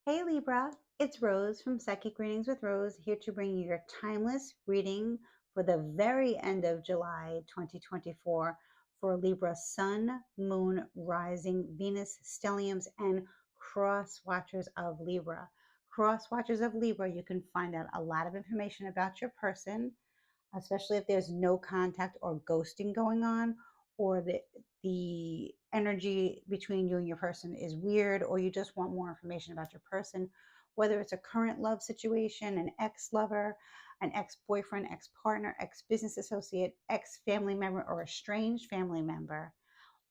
Hey Libra, it's Rose from Psychic Readings with Rose, here to bring you your timeless reading for the very end of July 2024 for Libra Sun, Moon, Rising, Venus, Stelliums, and Cross Watchers of Libra. Cross Watchers of Libra, you can find out a lot of information about your person, especially if there's no contact or ghosting going on, or the energy between you and your person is weird, or you just want more information about your person, whether it's a current love situation, an ex-lover, an ex-boyfriend, ex-partner, ex-business associate, ex-family member, or a strange family member,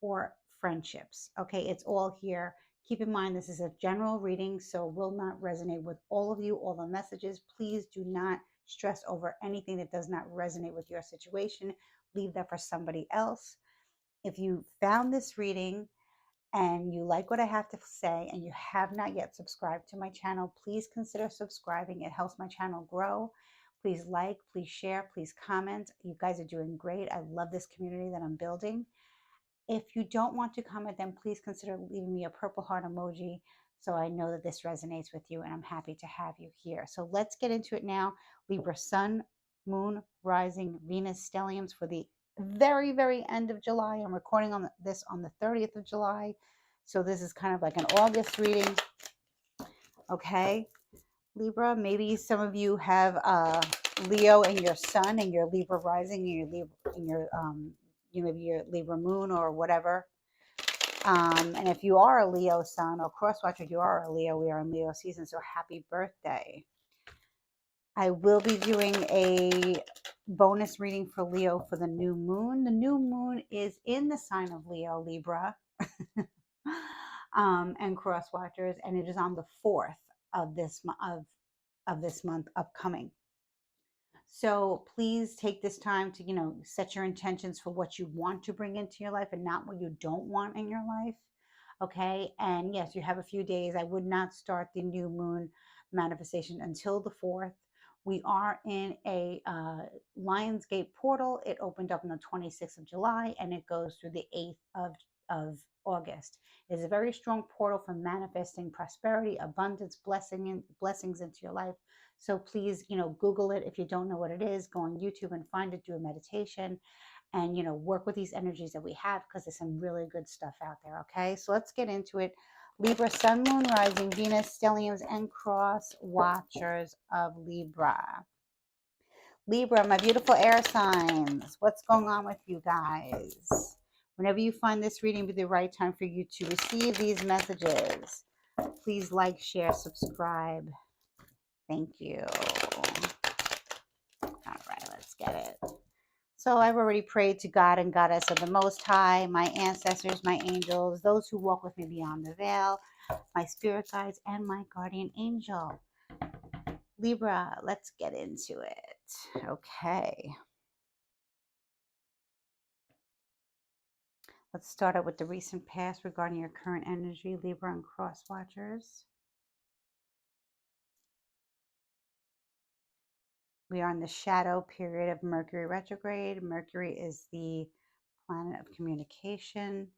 or friendships. Okay, it's all here. Keep in mind, this is a general reading, so will not resonate with all of you, all the messages. Please do not stress over anything that does not resonate with your situation. Leave that for somebody else. If you found this reading and you like what I have to say and you have not yet subscribed to my channel, please consider subscribing. It helps my channel grow. Please like, please share, please comment. You guys are doing great. I love this community that I'm building. If you don't want to comment, then please consider leaving me a purple heart emoji so I know that this resonates with you, and I'm happy to have you here. So let's get into it now. Libra Sun, Moon, Rising, Venus, Stelliums for the very, very end of July. I'm recording this on the 30th of July. So this is kind of like an August reading. Okay, Libra, maybe some of you have Leo in your Sun and your Libra Rising and your Libra in your maybe your Libra Moon or whatever. And if you are a Leo Sun or cross watcher, you are a Leo. We are in Leo season, so happy birthday. I will be doing a bonus reading for Leo for the new moon. The new moon is in the sign of Leo, Libra, and cross watchers, and it is on the 4th of this month upcoming. So please take this time to, set your intentions for what you want to bring into your life and not what you don't want in your life. Okay. And yes, you have a few days. I would not start the new moon manifestation until the 4th. We are in a Lionsgate portal. It opened up on the 26th of July and it goes through the 8th of August. It's a very strong portal for manifesting prosperity, abundance, blessings into your life. So please, Google it. If you don't know what it is, go on YouTube and find it, do a meditation, and, work with these energies that we have, because there's some really good stuff out there. Okay, so let's get into it. Libra, Sun, Moon, Rising, Venus, Stelliums, and Cross Watchers of Libra. Libra, my beautiful air signs. What's going on with you guys? Whenever you find this reading be the right time for you to receive these messages, please like, share, subscribe. Thank you. All right, let's get it. So I've already prayed to God and Goddess of the Most High, my ancestors, my angels, those who walk with me beyond the veil, my spirit guides, and my guardian angel. Libra, let's get into it. Okay. Let's start out with the recent past regarding your current energy, Libra and cross watchers. We are in the shadow period of Mercury retrograde. Mercury is the planet of communication.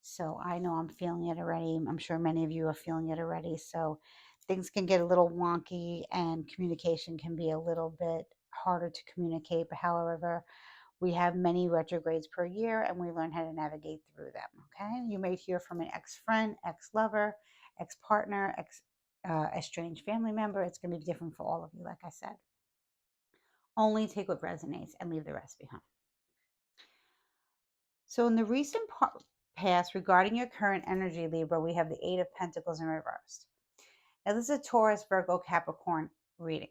So I know I'm feeling it already. I'm sure many of you are feeling it already. So things can get a little wonky and communication can be a little bit harder to communicate. But however, we have many retrogrades per year and we learn how to navigate through them. Okay. You may hear from an ex-friend, ex-lover, ex-partner, estranged family member. It's going to be different for all of you, like I said. Only take what resonates and leave the rest behind. So in the recent past regarding your current energy, Libra, we have the Eight of Pentacles in reverse. Now this is a Taurus, Virgo, Capricorn reading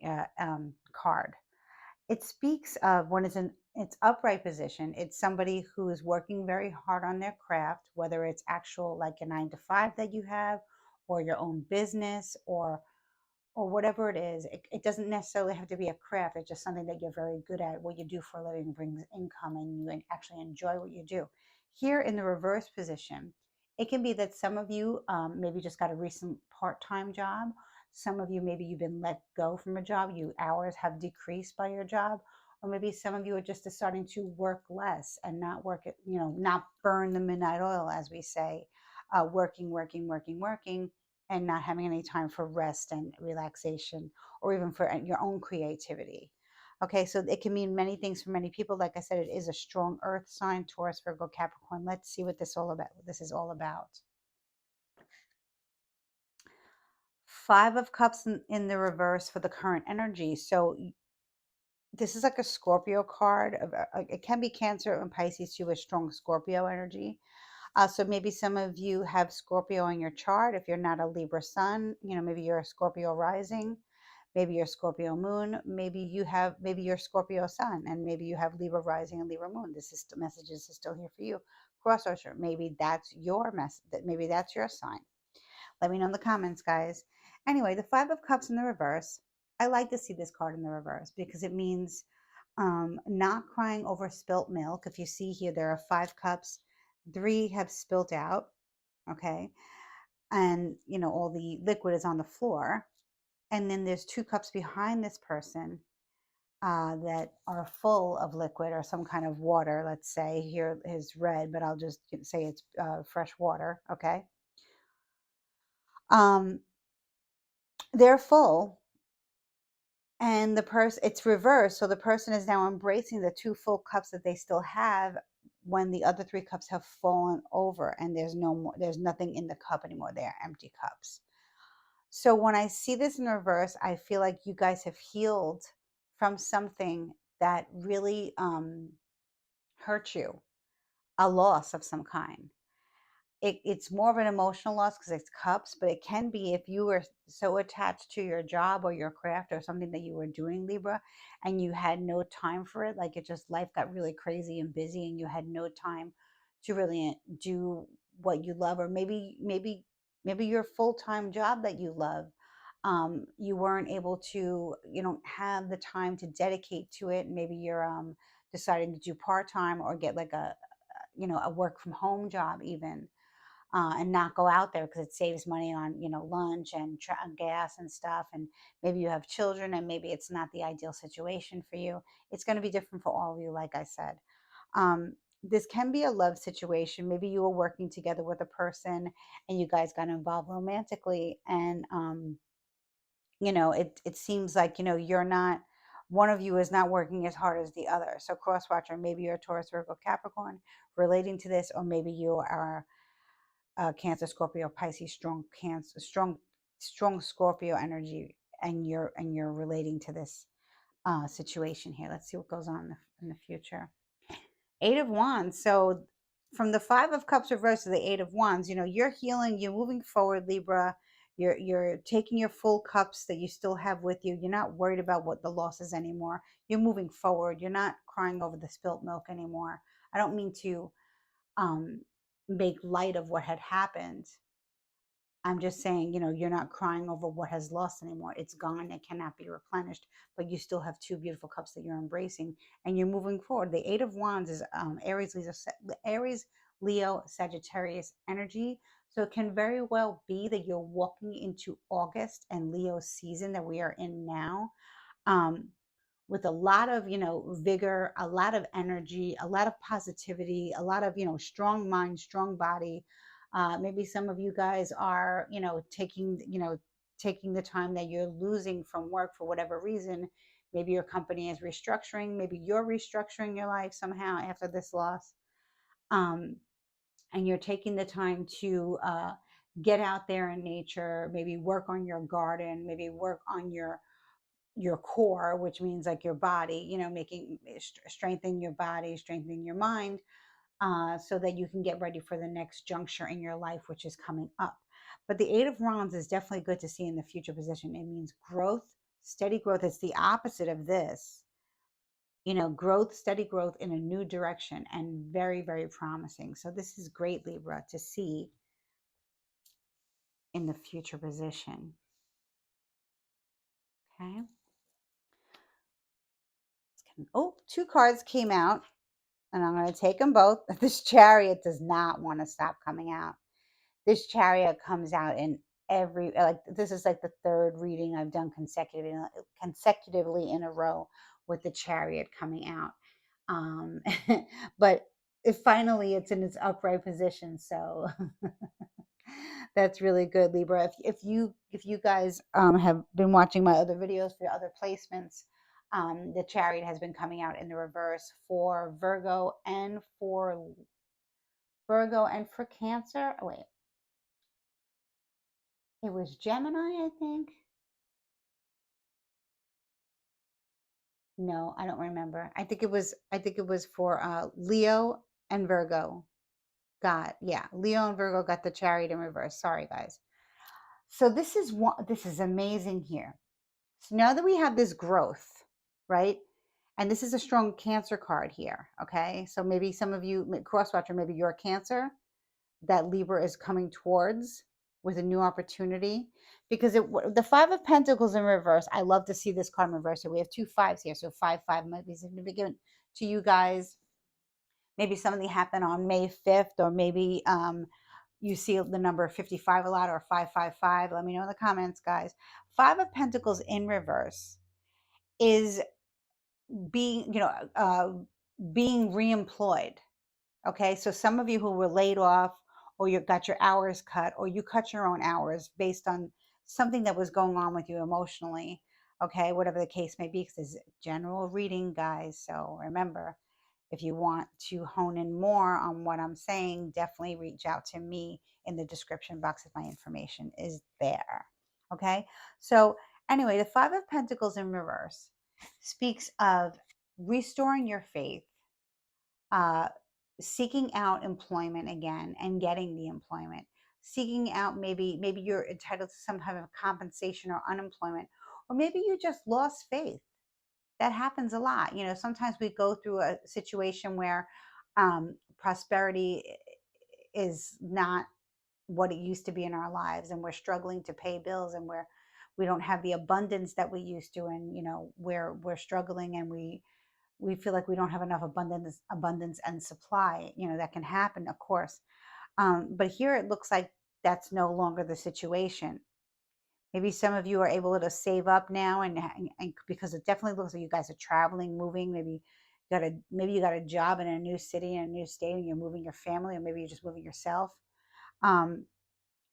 card. It speaks of when it's in its upright position, it's somebody who is working very hard on their craft, whether it's actual like a 9-to-5 that you have, or your own business, or whatever it is. It doesn't necessarily have to be a craft. It's just something that you're very good at. What you do for a living brings income and you actually enjoy what you do. Here in the reverse position, it can be that some of you maybe just got a recent part-time job. Some of you, maybe you've been let go from a job. Your hours have decreased by your job. Or maybe some of you are just starting to work less and not work at, not burn the midnight oil, as we say, working, and not having any time for rest and relaxation, or even for your own creativity. Okay, so it can mean many things for many people. Like I said, it is a strong earth sign, Taurus, Virgo, Capricorn. Let's see what this is all about. Five of Cups in the reverse for the current energy. So this is like a Scorpio card. It can be Cancer and Pisces too, a strong Scorpio energy. So maybe some of you have Scorpio on your chart. If you're not a Libra sun, maybe you're a Scorpio rising, maybe you're Scorpio moon, maybe you're Scorpio sun, and maybe you have Libra rising and Libra moon. Messages is still here for you. Cross Ocean, maybe that's your maybe that's your sign. Let me know in the comments, guys. Anyway, the Five of Cups in the reverse. I like to see this card in the reverse because it means not crying over spilt milk. If you see here, there are 5 cups, 3 have spilt out, okay? And, all the liquid is on the floor. And then there's 2 cups behind this person that are full of liquid or some kind of water. Let's say here is red, but I'll just say it's fresh water, okay? Um, they're full, and it's reversed, so the person is now embracing the 2 full cups that they still have when the other 3 cups have fallen over, and there's nothing in the cup anymore. They are empty cups. So when I see this in reverse, I feel like you guys have healed from something that really hurt you, a loss of some kind. It's more of an emotional loss because it's cups, but it can be if you were so attached to your job or your craft or something that you were doing, Libra, and you had no time for it. Like, it just, life got really crazy and busy, and you had no time to really do what you love. Or maybe your full-time job that you love, you weren't able to, you don't have the time to dedicate to it. Maybe you're deciding to do part-time or get like a work from home job even, and not go out there because it saves money on lunch and gas and stuff. And maybe you have children, and maybe it's not the ideal situation for you. It's going to be different for all of you, like I said. This can be a love situation. Maybe you were working together with a person and you guys got involved romantically, and it seems like you're not, one of you is not working as hard as the other. So cross watcher, maybe you're a Taurus, Virgo, Capricorn relating to this, or maybe you are Cancer, Scorpio, Pisces, strong Cancer, strong Scorpio energy, and you're relating to this situation here. Let's see what goes on in the future. 8 of Wands. So from the 5 of Cups reversed to the 8 of Wands, you're healing, you're moving forward, Libra. You're taking your full cups that you still have with you. You're not worried about what the loss is anymore. You're moving forward. You're not crying over the spilt milk anymore. I don't mean to um, make light of what had happened. I'm just saying, you're not crying over what has lost anymore. It's gone. It cannot be replenished, but you still have 2 beautiful cups that you're embracing, and you're moving forward. The 8 of Wands is Aries, Leo, Sagittarius energy. So it can very well be that you're walking into August and Leo season that we are in now. Um, with a lot of vigor, a lot of energy, a lot of positivity, a lot of strong mind, strong body. Maybe some of you guys are taking the time that you're losing from work for whatever reason. Maybe your company is restructuring, maybe you're restructuring your life somehow after this loss, and you're taking the time to get out there in nature, maybe work on your garden, maybe work on your core, which means like your body, making strengthen your body, strengthening your mind, so that you can get ready for the next juncture in your life, which is coming up. But the 8 of Wands is definitely good to see in the future position. It means growth, steady growth. It's the opposite of this, growth, steady growth in a new direction, and very, very promising. So this is great, Libra, to see in the future position. Okay. Oh, 2 cards came out, and I'm going to take them both. This Chariot does not want to stop coming out. This Chariot comes out in this is like the 3rd reading I've done consecutively in a row with the Chariot coming out. But finally it's in its upright position. So That's really good, Libra. If you guys have been watching my other videos for other placements, the Chariot has been coming out in the reverse for Virgo and for Cancer. Oh, wait, it was Gemini, I think. No, I don't remember. I think it was for Leo and Virgo. Yeah, Leo and Virgo got the Chariot in reverse. Sorry, guys. So this is amazing here. So now that we have this growth, right? And this is a strong Cancer card here, okay? So maybe some of you, crosswatcher, maybe you're a Cancer that Libra is coming towards with a new opportunity. Because the Five of Pentacles in reverse, I love to see this card in reverse. So we have two fives here. So 5-5 might be significant to you guys. Maybe something happened on May 5th, or maybe you see the number 55 a lot, or 555. Let me know in the comments, guys. Five of Pentacles in reverse is being, being reemployed. Okay, so some of you who were laid off, or you got your hours cut, or you cut your own hours based on something that was going on with you emotionally. Okay, whatever the case may be, because it's general reading, guys. So remember, if you want to hone in more on what I'm saying, definitely reach out to me in the description box if my information is there. Okay, so anyway, the Five of Pentacles in reverse speaks of restoring your faith, uh, seeking out employment again and getting the employment, seeking out, maybe you're entitled to some type of compensation or unemployment, or maybe you just lost faith. That happens a lot. Sometimes we go through a situation where prosperity is not what it used to be in our lives, and we're struggling to pay bills, and we don't have the abundance that we used to, and we're struggling, and we feel like we don't have enough abundance and supply. That can happen, of course. But here it looks like that's no longer the situation. Maybe some of you are able to save up now, and because it definitely looks like you guys are traveling, moving. Maybe you got a job in a new city, in a new state, and you're moving your family, or maybe you're just moving yourself. Um,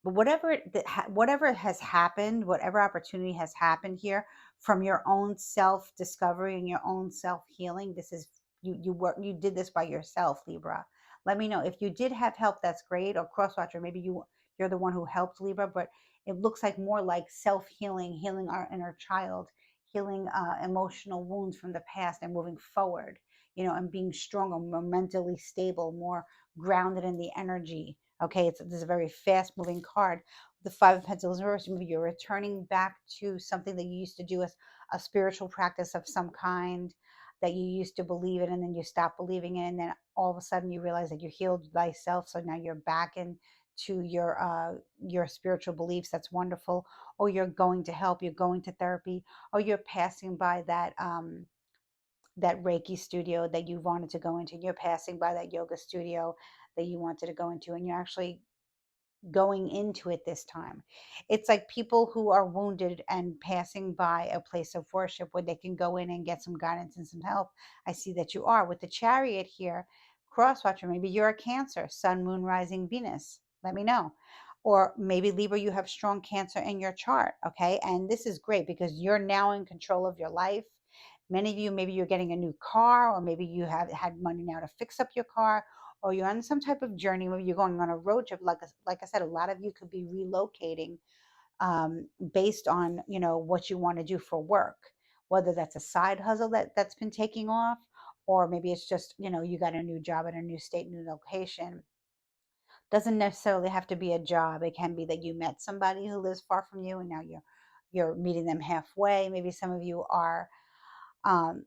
but whatever has happened, whatever opportunity has happened here, from your own self discovery and your own self healing, this is you did this by yourself, Libra. Let me know if you did have help. That's great. Or crosswatcher, maybe you're the one who helped, Libra. But it looks like more like self healing, healing our inner child, healing emotional wounds from the past, and moving forward. And being stronger, more mentally stable, more grounded in the energy. Okay, this is a very fast moving card. The Five of Pentacles in reverse, maybe you're returning back to something that you used to do as a spiritual practice of some kind, that you used to believe in, and then you stopped believing in, and then all of a sudden you realize that you healed thyself, so now you're back into your spiritual beliefs. That's wonderful. Or you're going to help, you're going to therapy, or you're passing by that Reiki studio that you wanted to go into. You're passing by that yoga studio that you wanted to go into, and you're actually going into it this time. It's like people who are wounded and passing by a place of worship where they can go in and get some guidance and some help. I see that you are with the Chariot here. Crosswatcher, maybe you're a Cancer, Sun, Moon, Rising, Venus. Let me know. Or maybe Libra, you have strong Cancer in your chart. Okay, and this is great because you're now in control of your life. Many of you, maybe you're getting a new car, or maybe you have had money now to fix up your car, or you're on some type of journey. Maybe you're going on a road trip. Like I said, a lot of you could be relocating based on what you want to do for work, whether that's a side hustle that's been taking off, or maybe it's just you got a new job in a new state, new location. Doesn't necessarily have to be a job. It can be that you met somebody who lives far from you, and now you're meeting them halfway. Maybe some of you are um,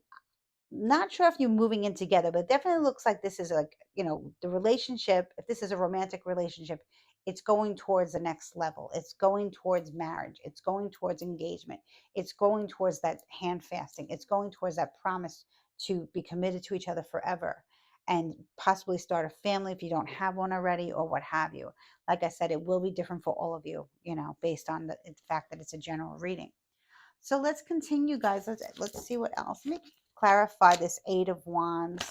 not sure if you're moving in together, but it definitely looks like this is like, the relationship. If this is a romantic relationship, it's going towards the next level. It's going towards marriage. It's going towards engagement. It's going towards that hand fasting. It's going towards that promise to be committed to each other forever, and possibly start a family if you don't have one already, or what have you. Like I said, it will be different for all of you, based on the fact that it's a general reading. So let's continue, guys. Let's see what else. Let me clarify this Eight of Wands.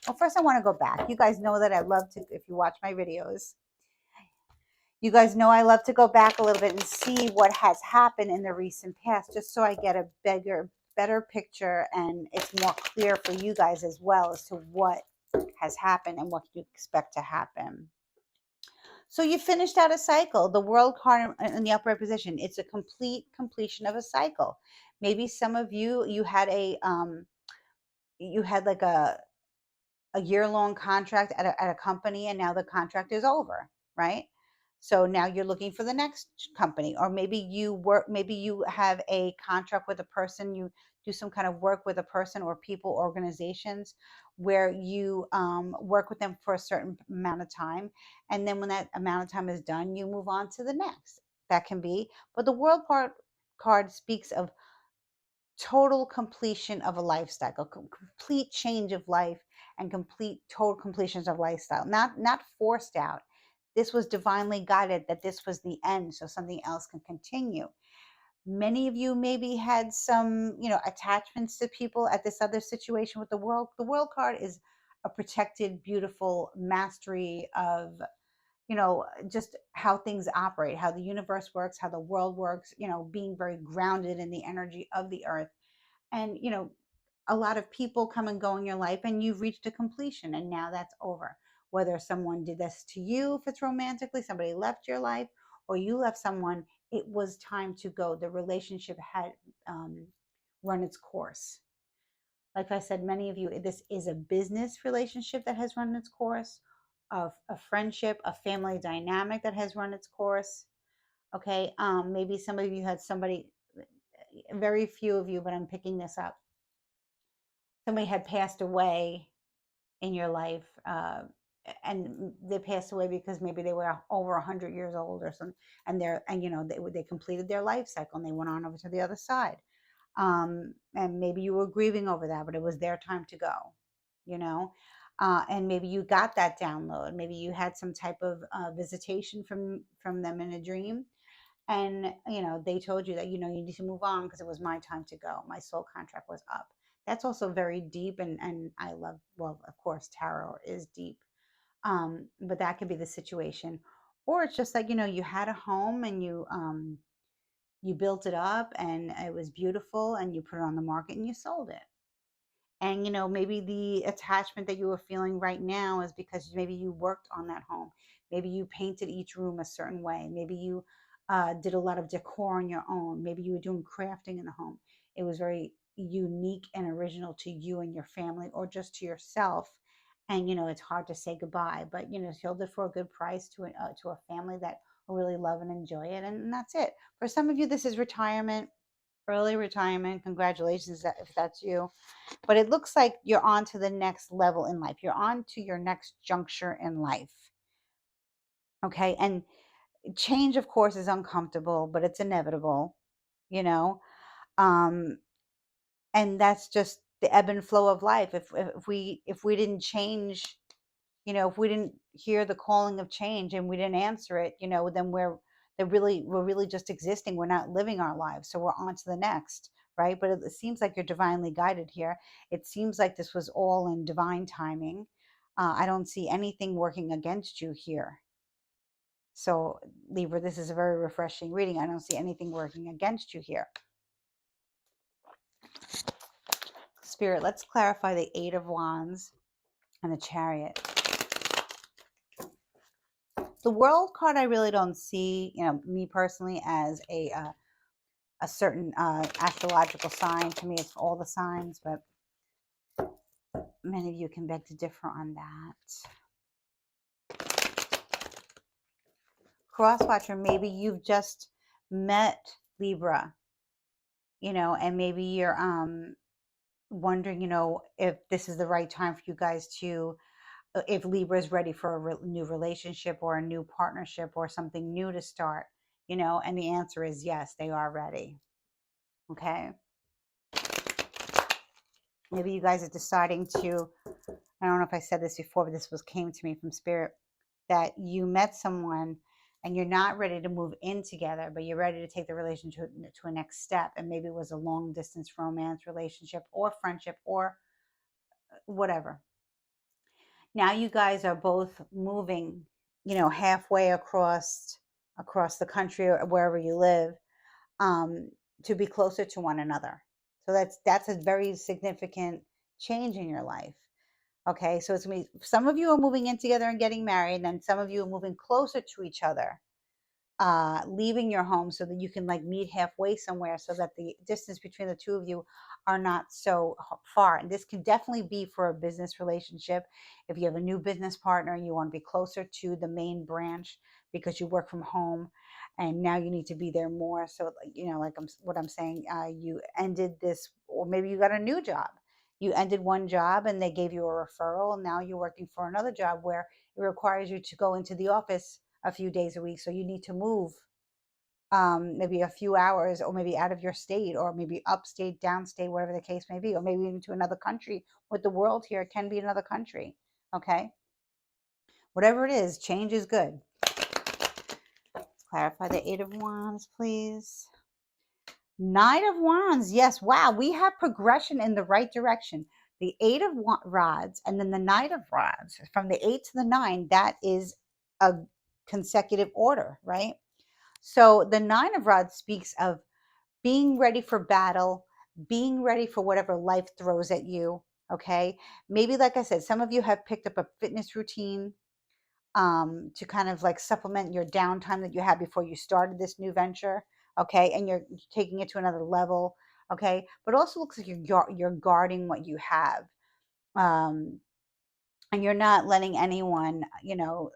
Well, first I want to go back. You guys know that I love to, if you watch my videos, You guys know I love to go back a little bit and see what has happened in the recent past, just so I get a better picture, and it's more clear for you guys as well as to what has happened and what you expect to happen. So you finished out a cycle. The world card in the upright position, it's a complete completion of a cycle. Maybe some of you, you had like a year-long contract at a company, and now the contract is over, right? So now you're looking for the next company. Or maybe you have a contract with a person, you do some kind of work with a person or people, organizations, where you work with them for a certain amount of time, and then when that amount of time is done, you move on to the next. That can be, but the card speaks of total completion of a lifestyle, complete change of life, and complete total completions of lifestyle. Not forced out. This was divinely guided, that this was the end, so something else can continue. Many of you maybe had some, attachments to people at this other situation with the world. The world card is a protected, beautiful mastery of, just how things operate, how the universe works, how the world works, being very grounded in the energy of the earth. And a lot of people come and go in your life, and you've reached a completion, and now that's over. Whether someone did this to you, if it's romantically, somebody left your life, or you left someone, it was time to go. The relationship had run its course. Like I said, many of you, this is a business relationship that has run its course, of a friendship, a family dynamic that has run its course. Okay, maybe some of you had somebody, very few of you, but I'm picking this up. Somebody had passed away in your life, and they passed away because maybe they were over 100 years old or something, and they completed their life cycle and they went on over to the other side. And maybe you were grieving over that, but it was their time to go. you know and maybe you got that download. Maybe you had some type of visitation from them in a dream, and they told you that you need to move on because it was my time to go. My soul contract was up. That's also very deep, and I love, well, of course, tarot is deep. But that could be the situation. Or it's just like, you had a home, and you built it up, and it was beautiful, and you put it on the market and you sold it. And maybe the attachment that you are feeling right now is because maybe you worked on that home. Maybe you painted each room a certain way. Maybe you did a lot of decor on your own. Maybe you were doing crafting in the home. It was very unique and original to you and your family, or just to yourself. And it's hard to say goodbye, but sold it for a good price to a family that will really love and enjoy it, and that's it. For some of you, this is retirement, early retirement. Congratulations if that's you. But it looks like you're on to the next level in life. You're on to your next juncture in life. Okay. And change, of course, is uncomfortable, but it's inevitable, you know. Um, and that's just the ebb and flow of life. If we didn't change, if we didn't hear the calling of change and we didn't answer it, then we're really just existing. We're not living our lives. So we're on to the next, right? But it seems like you're divinely guided here. It seems like this was all in divine timing. I don't see anything working against you here. So, Libra, this is a very refreshing reading. I don't see anything working against you here. Spirit, let's clarify the Eight of Wands and the Chariot. The World card, I really don't see, me personally, as a certain astrological sign. To me, it's all the signs, but many of you can beg to differ on that. Crosswatcher, maybe you've just met Libra, and maybe you're wondering, if this is the right time for you guys to, if Libra is ready for a new relationship or a new partnership or something new to start, and the answer is yes, they are ready. Okay. Maybe you guys are deciding to, I don't know if I said this before, but this came to me from Spirit, that you met someone and you're not ready to move in together, but you're ready to take the relationship to a next step. And maybe it was a long distance romance relationship or friendship or whatever. Now you guys are both moving, halfway across across the country or wherever you live, um, to be closer to one another. So that's a very significant change in your life. Okay, so it's gonna be some of you are moving in together and getting married, and some of you are moving closer to each other, leaving your home so that you can like meet halfway somewhere, so that the distance between the two of you are not so far. And this can definitely be for a business relationship. If you have a new business partner, you want to be closer to the main branch because you work from home and now you need to be there more. So like, like what I'm saying, you ended this, or maybe you got a new job. You ended one job and they gave you a referral, and now you're working for another job where it requires you to go into the office a few days a week. So you need to move, maybe a few hours, or maybe out of your state, or maybe upstate, downstate, whatever the case may be, or maybe even to another country. With the world here, it can be another country. Okay. Whatever it is, change is good. Clarify the Eight of Wands, please. Knight of Wands. Yes. Wow. We have progression in the right direction. The Eight of Rods and then the Knight of Rods, from the 8 to the 9, that is a consecutive order, right? So the Nine of Rods speaks of being ready for battle, being ready for whatever life throws at you. Okay. Maybe, like I said, some of you have picked up a fitness routine, to kind of like supplement your downtime that you had before you started this new venture. Okay. And you're taking it to another level. Okay. But also looks like you're guarding what you have. Um, and you're not letting anyone,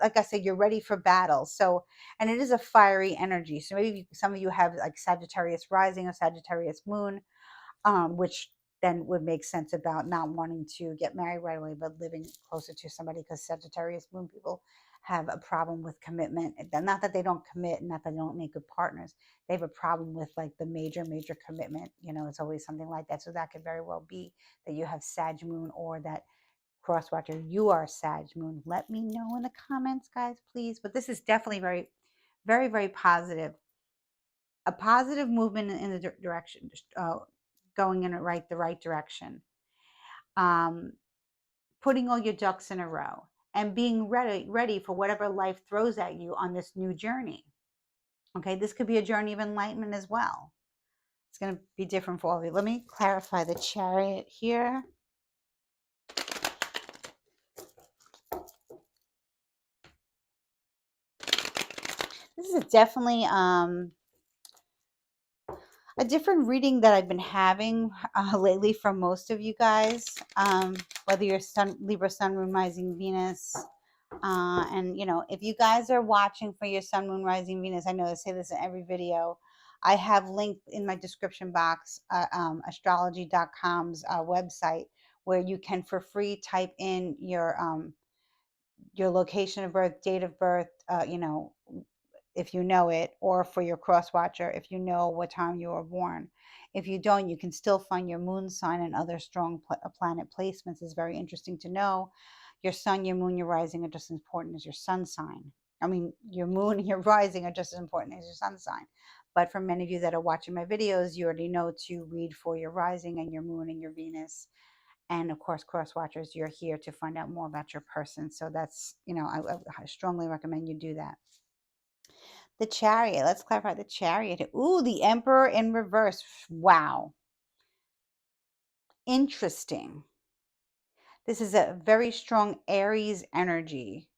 like I said, you're ready for battle. So, and it is a fiery energy. So maybe some of you have like Sagittarius rising or Sagittarius moon, which then would make sense about not wanting to get married right away, but living closer to somebody, because Sagittarius moon people have a problem with commitment. Not that they don't commit, not that they don't make good partners. They have a problem with like the major commitment. It's always something like that. So that could very well be that you have Sag moon, or that cross watcher, you are Sag moon. Let me know in the comments, guys, please. But this is definitely very, very, very positive. A positive movement in the direction, going in the right direction. Um, Putting all your ducks in a row and being ready for whatever life throws at you on this new journey. Okay, this could be a journey of enlightenment as well. It's going to be different for all of you. Let me clarify the Chariot here. This is definitely a different reading that I've been having lately from most of you guys, whether you're Libra, Sun, Moon, Rising, Venus. And, if you guys are watching for your Sun, Moon, Rising, Venus, I know I say this in every video. I have linked in my description box, astrology.com's website, where you can for free type in your location of birth, date of birth, if you know it, or for your cross watcher, if you know what time you were born. If you don't, you can still find your moon sign and other strong planet placements. Is very interesting to know. Your sun, your moon, your rising are just as important as your sun sign. I mean, your moon and your rising are just as important as your sun sign. But for many of you that are watching my videos, you already know to read for your rising and your moon and your Venus. And of course, cross watchers, you're here to find out more about your person. So that's, I strongly recommend you do that. The Chariot. Let's clarify the Chariot. Ooh, the Emperor in reverse. Wow. Interesting. This is a very strong Aries energy.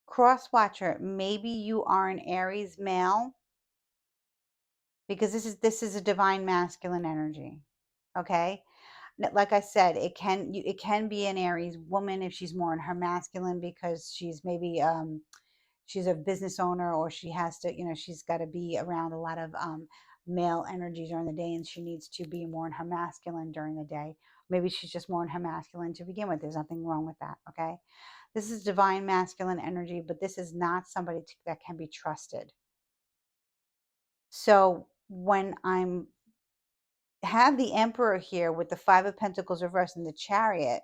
Cross watcher, maybe you are an Aries male, because this is a divine masculine energy. Okay? Like I said, it can be an Aries woman if she's more in her masculine, because she's maybe she's a business owner, or she has to, she's got to be around a lot of male energy during the day, and she needs to be more in her masculine during the day. Maybe she's just more in her masculine to begin with. There's nothing wrong with that. Okay. This is divine masculine energy, but this is not somebody that can be trusted. So when I'm have the Emperor here with the Five of Pentacles reversed and the Chariot,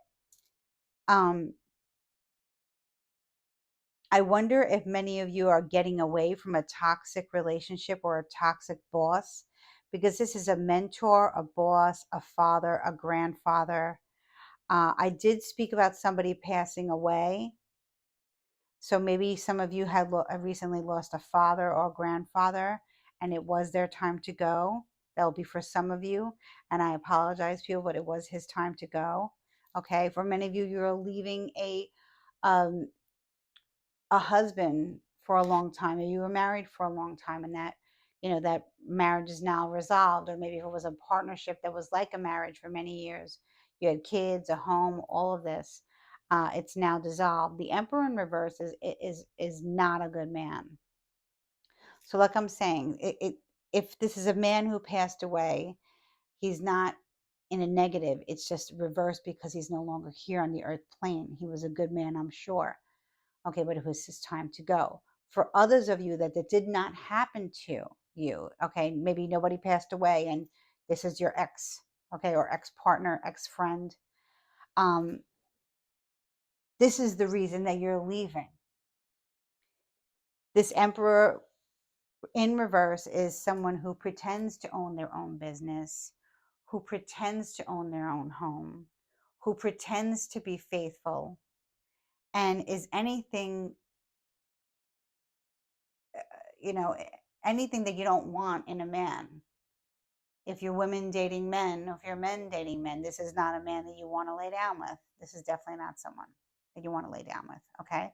I wonder if many of you are getting away from a toxic relationship or a toxic boss, because this is a mentor, a boss, a father, a grandfather. I did speak about somebody passing away. So maybe some of you have recently lost a father or grandfather, and it was their time to go. That'll be for some of you, and I apologize, people, but it was his time to go. Okay, for many of you, you're leaving um, a husband for a long time, or you were married for a long time, and that that marriage is now resolved. Or maybe if it was a partnership that was like a marriage for many years, you had kids, a home, all of this, it's now dissolved. The Emperor in reverse is not a good man. So like I'm saying, if this is a man who passed away, he's not in a negative, it's just reversed because he's no longer here on the earth plane. He was a good man, I'm sure. Okay, but it was his time to go. For others of you that did not happen to you, okay, maybe nobody passed away and this is your ex, okay, or ex-partner, ex-friend. Um, this is the reason that you're leaving. This Emperor in reverse is someone who pretends to own their own business, who pretends to own their own home, who pretends to be faithful, and is anything, you know, anything that you don't want in a man. If you're women dating men, or if you're men dating men, this is not a man that you want to lay down with. This is definitely not someone that you want to lay down with, okay?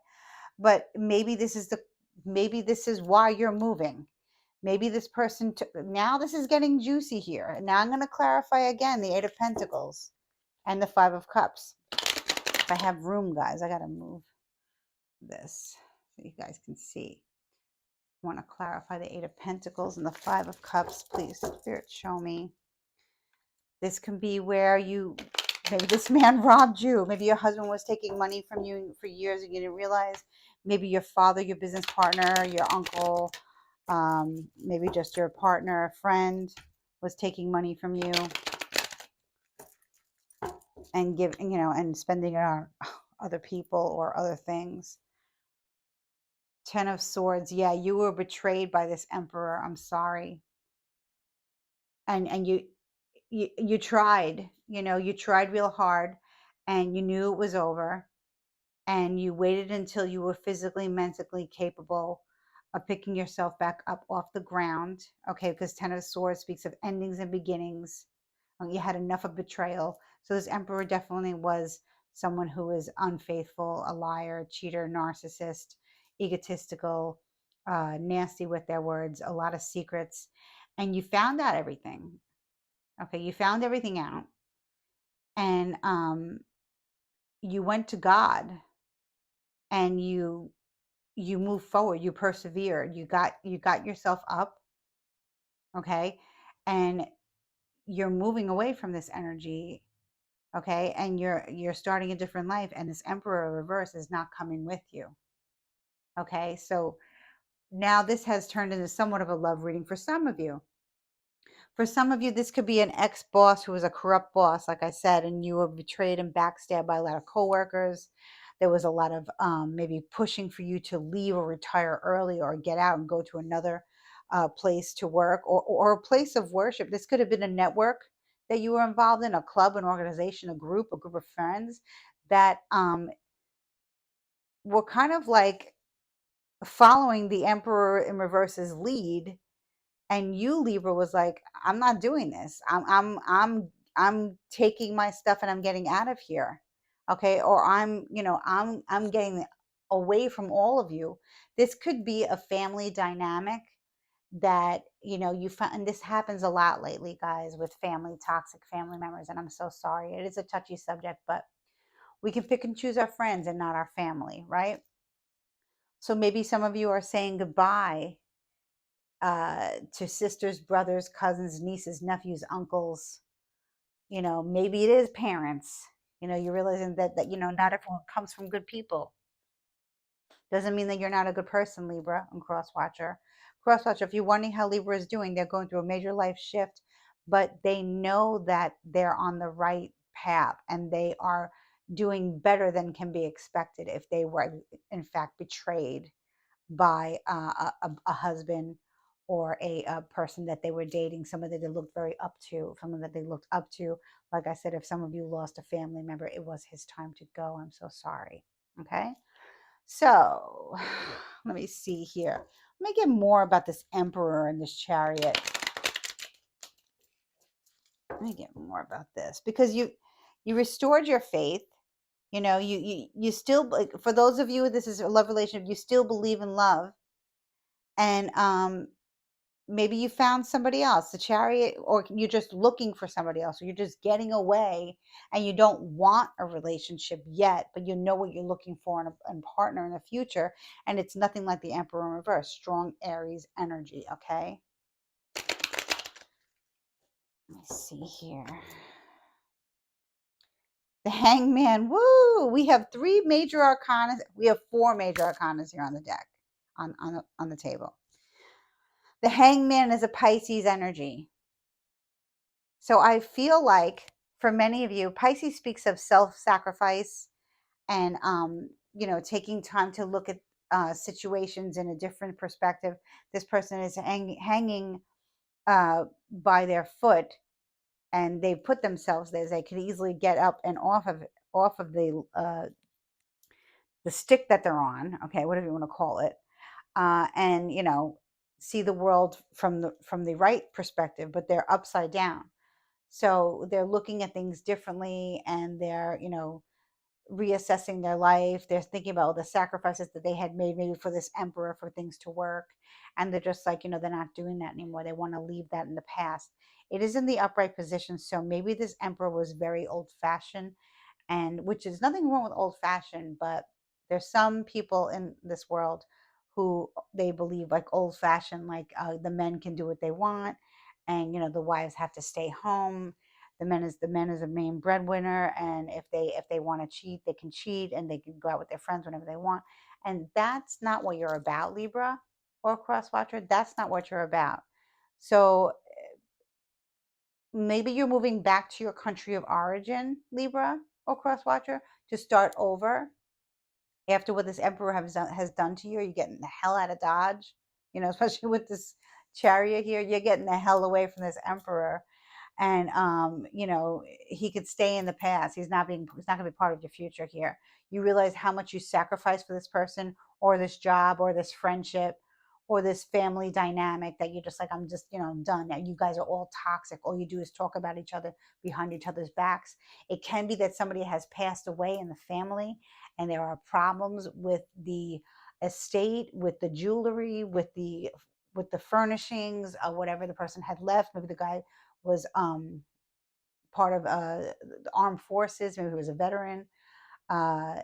But maybe this is why you're moving. Maybe this person now this is getting juicy here. Now I'm going to clarify again the 8 of Pentacles and the 5 of Cups. If I have room, guys, I got to move this so you guys can see. I want to clarify the 8 of Pentacles and the 5 of Cups. Please, Spirit, show me. This can be where maybe this man robbed you. Maybe your husband was taking money from you for years and you didn't realize. Maybe your father, your business partner, your uncle, maybe just your partner, a friend was taking money from you and and spending it on other people or other things. 10 of Swords. Yeah, you were betrayed by this Emperor. I'm sorry. And you tried, you tried real hard and you knew it was over, and you waited until you were physically, mentally capable of picking yourself back up off the ground. Okay, because 10 of Swords speaks of endings and beginnings. You had enough of betrayal. So this Emperor definitely was someone who was unfaithful, a liar, cheater, narcissist, egotistical, nasty with their words, a lot of secrets. And you found out everything. Okay, you found everything out, and you went to God, and you moved forward, you persevered, you got yourself up, okay, and you're moving away from this energy, okay, and you're starting a different life, and this Emperor reverse is not coming with you, okay. So now this has turned into somewhat of a love reading for some of you. For some of you, this could be an ex-boss who was a corrupt boss, like I said, and you were betrayed and backstabbed by a lot of coworkers. There was a lot of maybe pushing for you to leave or retire early or get out and go to another place to work, or a place of worship. This could have been a network that you were involved in, a club, an organization, a group of friends that were kind of like following the Emperor in reverse's lead, and you, Libra, was like, I'm not doing this. I'm taking my stuff and I'm getting out of here. Okay, or I'm getting away from all of you. This could be a family dynamic that you find, and this happens a lot lately, guys, with toxic family members, and I'm so sorry. It is a touchy subject, but we can pick and choose our friends and not our family, right? So maybe some of you are saying goodbye to sisters, brothers, cousins, nieces, nephews, uncles. Maybe it is parents. You're realizing that not everyone comes from good people. Doesn't mean that you're not a good person, Libra and Crosswatcher. Crosswatcher, if you're wondering how Libra is doing, they're going through a major life shift, but they know that they're on the right path and they are doing better than can be expected if they were, in fact, betrayed by a husband or a person that they were dating, someone that they looked very up to, someone that they looked up to. Like I said, if some of you lost a family member, it was his time to go. I'm so sorry. Okay. So let me see here. Let me get more about this Emperor and this Chariot. Let me get more about this because you restored your faith. You know, you still, like, for those of you, this is a love relationship, you still believe in love. And maybe you found somebody else, the Chariot, or you're just looking for somebody else, or you're just getting away and you don't want a relationship yet, but you know what you're looking for in a partner in the future. And it's nothing like the Emperor in reverse, strong Aries energy. Okay. Let me see here. The Hangman. Woo! We have three major arcana. We have four major arcanas here on the deck, on the table. The Hangman is a Pisces energy. So I feel like for many of you, Pisces speaks of self-sacrifice and taking time to look at situations in a different perspective. This person is hanging by their foot, and they put themselves there. They could easily get up and off of the stick that they're on, okay, whatever you want to call it, and see the world from the right perspective, but they're upside down. So they're looking at things differently, and they're reassessing their life. They're thinking about the sacrifices that they had made, maybe for this Emperor, for things to work, and they're just like, they're not doing that anymore. They want to leave that in the past. It is in the upright position, so maybe this Emperor was very old fashioned, and which is nothing wrong with old fashioned, but there's some people in this world who they believe like old fashioned, like the men can do what they want, and the wives have to stay home. The men is a main breadwinner, and if they want to cheat, they can cheat, and they can go out with their friends whenever they want. And that's not what you're about, Libra or cross watcher. That's not what you're about. So maybe you're moving back to your country of origin, Libra or cross watcher, to start over after what this Emperor has done to you. You're getting the hell out of Dodge, especially with this Chariot here. You're getting the hell away from this Emperor, and he could stay in the past. He's not going to be part of your future here. You realize how much you sacrificed for this person, or this job, or this friendship, or this family dynamic, that you're just like, I'm just I'm done now. You guys are all toxic. All you do is talk about each other behind each other's backs. It can be that somebody has passed away in the family, and there are problems with the estate, with the jewelry, with the furnishings, whatever the person had left. Maybe the guy was part of the armed forces. Maybe he was a veteran. Uh,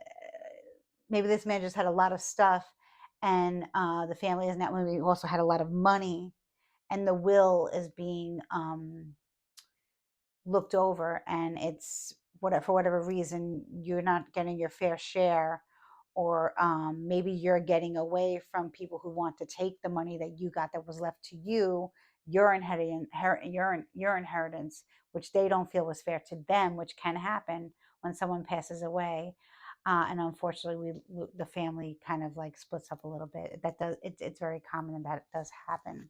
Maybe this man just had a lot of stuff, and the family is not. Maybe he also had a lot of money, and the will is being looked over, and it's for whatever reason you're not getting your fair share, or maybe you're getting away from people who want to take the money that you got that was left to you, your inheritance, which they don't feel was fair to them, which can happen when someone passes away. And unfortunately, the family kind of like splits up a little bit. That does it's very common, and that does happen.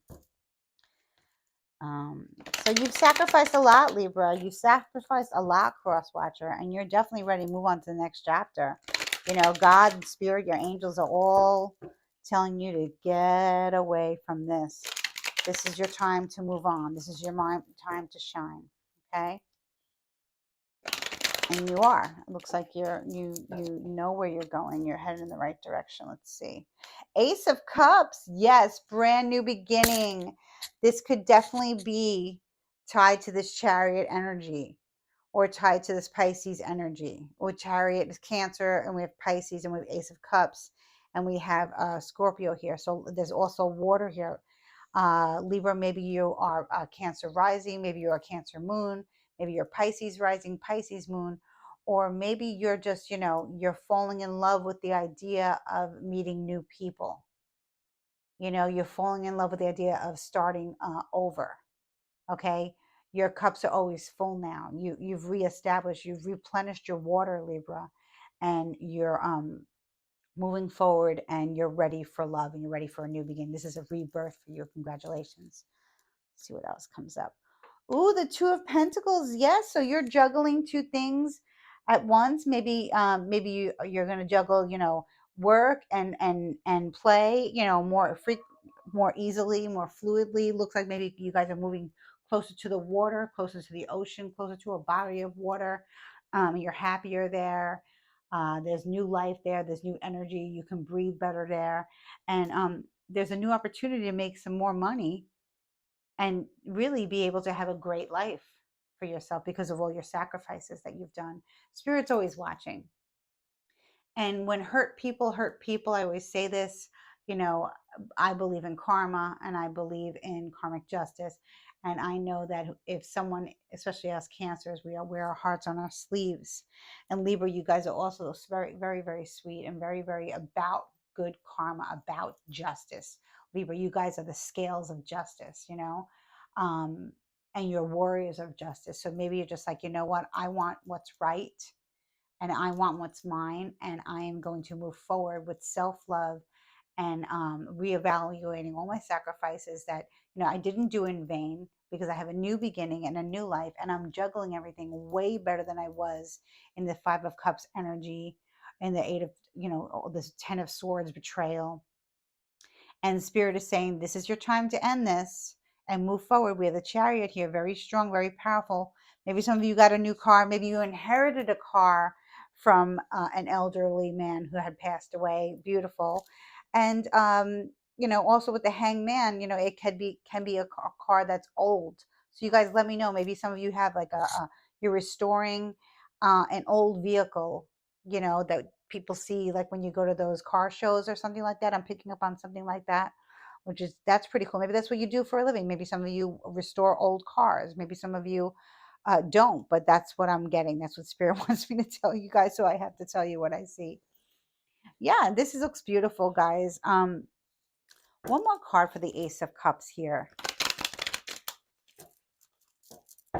Um, so you've sacrificed a lot, Libra. You sacrificed a lot, Cross Watcher, and you're definitely ready to move on to the next chapter. God and Spirit, your angels are all telling you to get away from this. This is your time to move on. This is your time to shine. Okay? And you are. It looks like you know where you're going. You're headed in the right direction. Let's see. Ace of Cups. Yes, brand new beginning. This could definitely be tied to this Chariot energy, or tied to this Pisces energy. Or Chariot is Cancer, and we have Pisces, and we have Ace of Cups, and we have Scorpio here. So there's also water here. Libra, maybe you are Cancer rising, maybe you're a Cancer moon, maybe you're Pisces rising, Pisces moon, or maybe you're just, you're falling in love with the idea of meeting new people. You're falling in love with the idea of starting over. Okay. Your cups are always full now. You've reestablished, you've replenished your water, Libra, and you're moving forward, and you're ready for love, and you're ready for a new beginning. This is a rebirth for you. Congratulations. Let's see what else comes up. Ooh, the Two of Pentacles. Yes, so you're juggling two things at once. Maybe you're going to juggle, work and play, more easily, more fluidly. Looks like maybe you guys are moving closer to the water, closer to the ocean, closer to a body of water. You're happier there. There's new life there. There's new energy. You can breathe better there, and there's a new opportunity to make some more money and really be able to have a great life for yourself because of all your sacrifices that you've done. Spirit's always watching. And when hurt people, I always say this, you know, I believe in karma and I believe in karmic justice. And I know that if someone, especially us cancers, we all wear our hearts on our sleeves. And Libra, you guys are also very, very, very sweet and very, very about good karma, about justice. Libra, you guys are the scales of justice, um, and you're warriors of justice. So maybe you're just like, you know what, I want what's right and I want what's mine, and I am going to move forward with self love and reevaluating all my sacrifices that I didn't do in vain because I have a new beginning and a new life, and I'm juggling everything way better than I was in the Five of Cups energy, and the Eight of this Ten of Swords betrayal. And Spirit is saying, this is your time to end this and move forward. We have the Chariot here, very strong, very powerful. Maybe some of you got a new car. Maybe you inherited a car from an elderly man who had passed away. Beautiful. And, also with the Hangman, it can be a car that's old. So you guys let me know. Maybe some of you have like you're restoring an old vehicle, that people see like when you go to those car shows or something like that. I'm picking up on something like that, that's pretty cool. Maybe that's what you do for a living. Maybe some of you restore old cars. Maybe some of you don't, but that's what I'm getting. That's what Spirit wants me to tell you guys. So I have to tell you what I see. Yeah, looks beautiful, guys. One more card for the Ace of Cups here.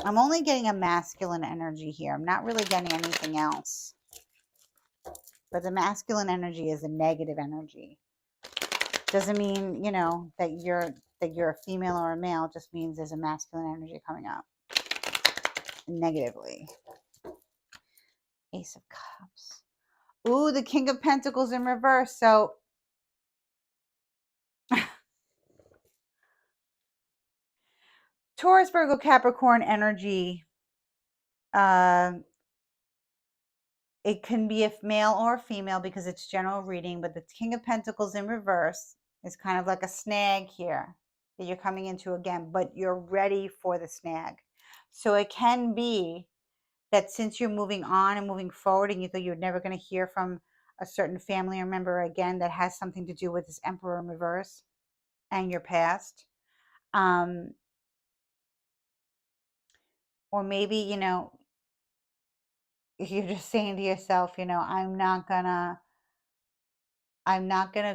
I'm only getting a masculine energy here. I'm not really getting anything else. But the masculine energy is a negative energy. Doesn't mean, that you're a female or a male. It just means there's a masculine energy coming up negatively. Ace of Cups. Ooh, the King of Pentacles in reverse. So Taurus, Virgo, Capricorn energy. It can be a male or a female because it's general reading, but the King of Pentacles in reverse is kind of like a snag here that you're coming into again, but you're ready for the snag. So it can be that since you're moving on and moving forward and you thought you're never going to hear from a certain family member again, that has something to do with this Emperor in reverse and your past. Or maybe, you're just saying to yourself, I'm not gonna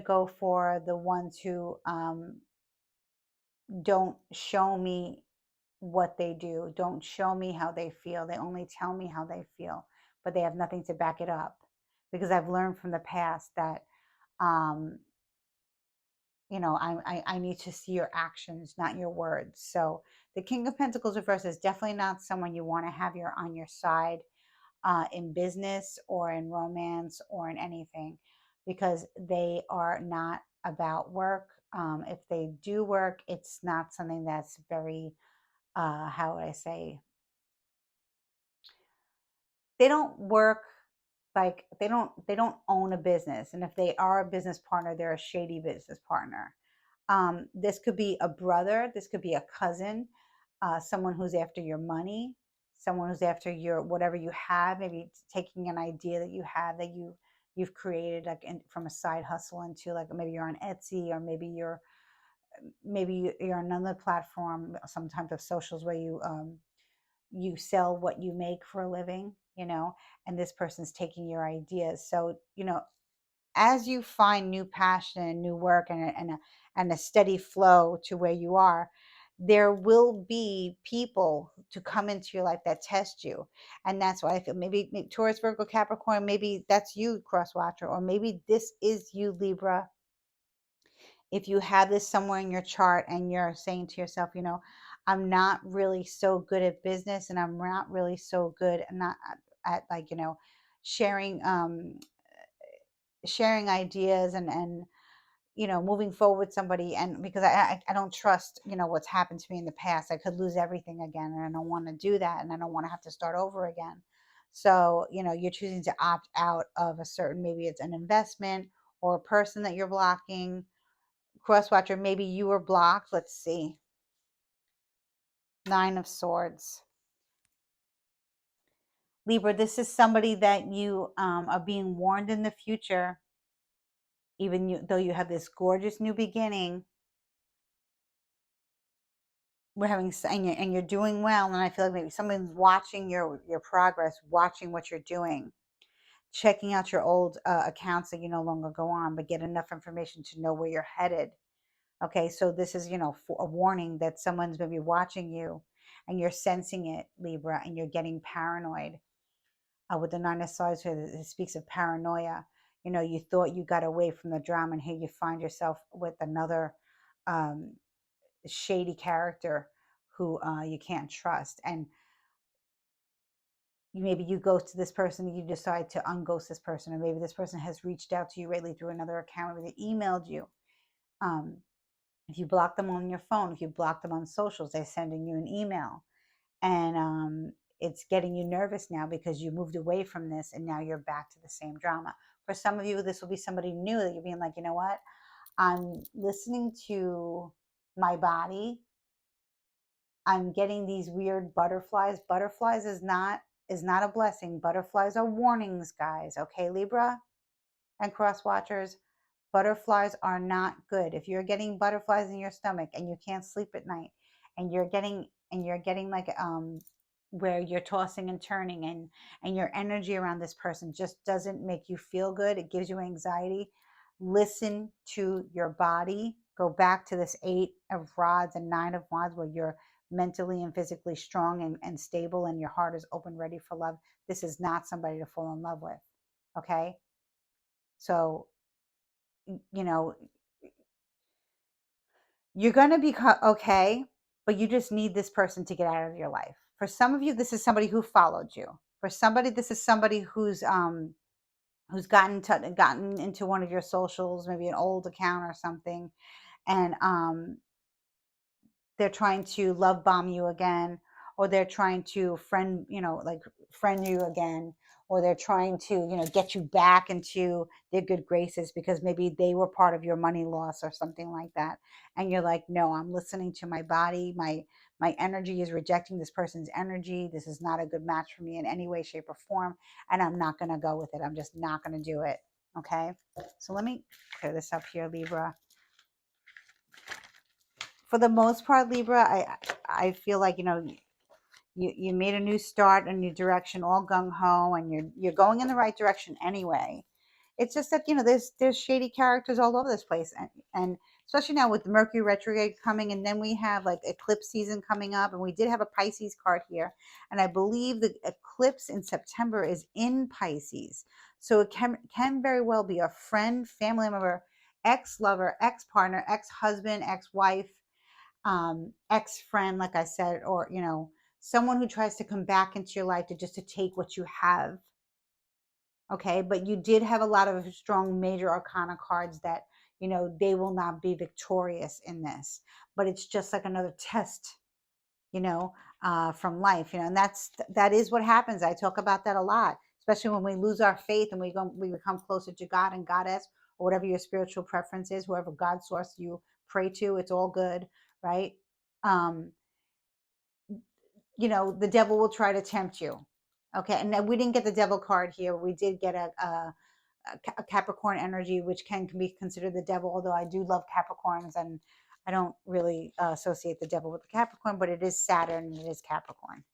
go for the ones who don't show me what they do, don't show me how they feel. They only tell me how they feel, but they have nothing to back it up. Because I've learned from the past that, um, I need to see your actions, not your words. So the King of Pentacles reverse is definitely not someone you want to have on your side in business or in romance or in anything, because they are not about work. If they do work, it's not something that's very, how would I say, they don't work like they don't own a business, and if they are a business partner, they're a shady business partner. This could be a brother, this could be a cousin, someone who's after your money, someone who's after your whatever you have, maybe taking an idea that you have that you've created like from a side hustle into, like maybe you're on Etsy, or maybe you're on another platform, some type of socials where you sell what you make for a living, and this person's taking your ideas. So, as you find new passion and new work and a steady flow to where you are, there will be people to come into your life that test you. And that's why I feel maybe Taurus, Virgo, Capricorn, maybe that's you, cross watcher, or maybe this is you, Libra. If you have this somewhere in your chart and you're saying to yourself, I'm not really so good at business, and I'm not really so good, and not at like, sharing sharing ideas and moving forward with somebody, and because I don't trust, what's happened to me in the past. I could lose everything again, and I don't want to do that, and I don't want to have to start over again. So, you're choosing to opt out of a certain, maybe it's an investment or a person that you're blocking. Crosswatcher, maybe you were blocked. Let's see. Nine of Swords. Libra, this is somebody that you are being warned in the future, though you have this gorgeous new beginning. We're having, and you're doing well, and I feel like maybe someone's watching your progress, watching what you're doing, checking out your old accounts that you no longer go on, but get enough information to know where you're headed. Okay, so this is, a warning that someone's going to be watching you, and you're sensing it, Libra, and you're getting paranoid. With the Nine of Swords here, it speaks of paranoia. You thought you got away from the drama, and here you find yourself with another um, shady character who you can't trust. And maybe you ghost this person, you decide to unghost this person, or maybe this person has reached out to you lately through another account, maybe they emailed you. If you block them on your phone, if you block them on socials, they're sending you an email. And it's getting you nervous now because you moved away from this and now you're back to the same drama. For some of you, this will be somebody new that you're being like, you know what? I'm listening to my body. I'm getting these weird butterflies. Butterflies is not a blessing. Butterflies are warnings, guys. Okay, Libra and cross watchers, butterflies are not good. If you're getting butterflies in your stomach and you can't sleep at night, and you're getting like where you're tossing and turning, and your energy around this person just doesn't make you feel good, it gives you anxiety, listen to your body. Go back to this Eight of Rods and Nine of Wands, where you're mentally and physically strong and stable, and your heart is open, ready for love. This is not somebody to fall in love with. Okay, so you know you're going to be okay, but you just need this person to get out of your life. For some of you, this is somebody who followed you. For somebody, this is somebody who's gotten into one of your socials, maybe an old account or something, and they're trying to love bomb you again, or they're trying to friend you again, or they're trying to get you back into their good graces because maybe they were part of your money loss or something like that. And you're like, no, I'm listening to my body. My energy is rejecting this person's energy. This is not a good match for me in any way, shape, or form, and I'm not going to go with it. I'm just not going to do it. Okay, so let me clear this up here, Libra. For the most part, Libra, I feel like you made a new start, a new direction, all gung ho, and you're going in the right direction anyway. It's just that there's shady characters all over this place, and especially now with the Mercury retrograde coming, and then we have like eclipse season coming up, and we did have a Pisces card here, and I believe the eclipse in September is in Pisces, so it can very well be a friend, family member, ex-lover, ex-partner, ex-husband, ex-wife, ex-friend, like I said, or someone who tries to come back into your life to take what you have. Okay, but you did have a lot of strong major arcana cards that they will not be victorious in this, but it's just like another test, from life, and that is what happens. I talk about that a lot, especially when we lose our faith and we become closer to God and Goddess, or whatever your spiritual preference is, whoever God source you pray to, it's all good, right? um the devil will try to tempt you. Okay, and then we didn't get the devil card here. We did get a Capricorn energy, which can be considered the devil, although I do love Capricorns, and I don't really associate the devil with the Capricorn, but it is Saturn and it is Capricorn.